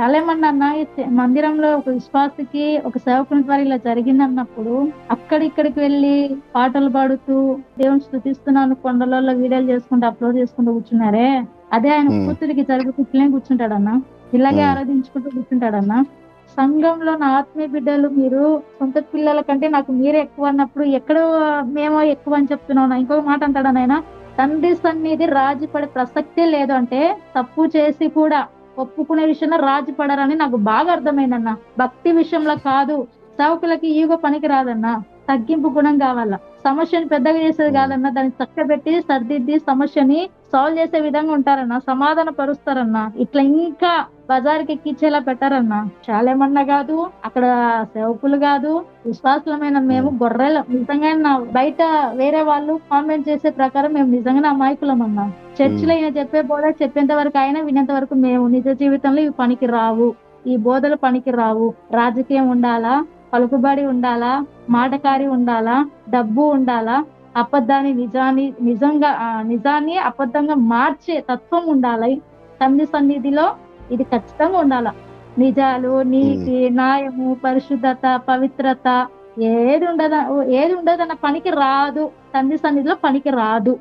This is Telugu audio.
చాలేమన్నా మందిరంలో ఒక విశ్వాసికి, ఒక సేవకుని ద్వారా ఇలా జరిగిందన్నప్పుడు, అక్కడిక్కడికి వెళ్లి పాటలు పాడుతూ, దేవుని స్తుతిస్తున్నాను కొండలలో వీడియోలు చేసుకుంటూ, అప్‌లోడ్ చేసుకుంటూ కూర్చున్నారే, అదే ఆయన హ్మ్. కూతురికి జరిగితే ఇట్లనే కూర్చుంటాడన్నా? ఇలాగే హ్మ్. ఆరాధించుకుంటూ కూర్చుంటాడన్నా? సంఘంలో నా ఆత్మీయ బిడ్డలు మీరు సొంత పిల్లల కంటే నాకు మీరే ఎక్కువ అన్నప్పుడు, ఎక్కడో మేమో ఎక్కువ అని చెప్తున్నావునా? ఇంకొక మాట అంటాడన్నా ఆయన, తండ్రి సన్నిధి రాజీ పడే ప్రసక్తే లేదు అంటే, తప్పు చేసి కూడా ఒప్పుకునే విషయంలో రాజీ పడరని నాకు బాగా అర్థమైందన్న. భక్తి విషయంలో కాదు. సేవకులకి ఈగో పనికి రాదన్న. తగ్గింపు గుణం గావాల. సమస్యని పెద్దగా చేసేది హ్మ్. గాదన్న. దాన్ని చక్కబెట్టి, సర్దిద్ది సమస్యని సాల్వ్ చేసే విధంగా ఉంటారన్న. సమాధాన పరుస్తారన్న. ఇట్లా ఇంకా బజారుకి ఎక్కిచ్చేలా పెట్టరన్న. చాలేమన్నా గాదు, అక్కడ సేవకులు గాదు, విశ్వాసులమైన మేము హ్మ్. గొర్రెలం. నిజంగానే బయట వేరే వాళ్ళు కామెంట్ చేసే ప్రకారం మేము నిజంగానే అమాయకులమన్నా. హ్మ్. చర్చిలో ఈయన చెప్పే బోధ చెప్పేంత వరకు ఆయన, వినేంత వరకు మేము. నిజ జీవితంలో ఇవి పనికి రావు. ఈ బోధలు పనికి రావు. రాజకీయం ఉండాలా, పలుకుబడి ఉండాలా, మాటకారి ఉండాలా, డబ్బు ఉండాలా, అబద్ధాన్ని నిజాన్ని అబద్ధంగా మార్చే తత్వం ఉండాలి. తండ్రి సన్నిధిలో ఇది ఖచ్చితంగా ఉండాల. నిజాలు, హ్మ్. నీతి, న్యాయము, పరిశుద్ధత, పవిత్రత ఏది ఉండదన్న పనికి రాదు. తండ్రి సన్నిధిలో పనికి రాదు.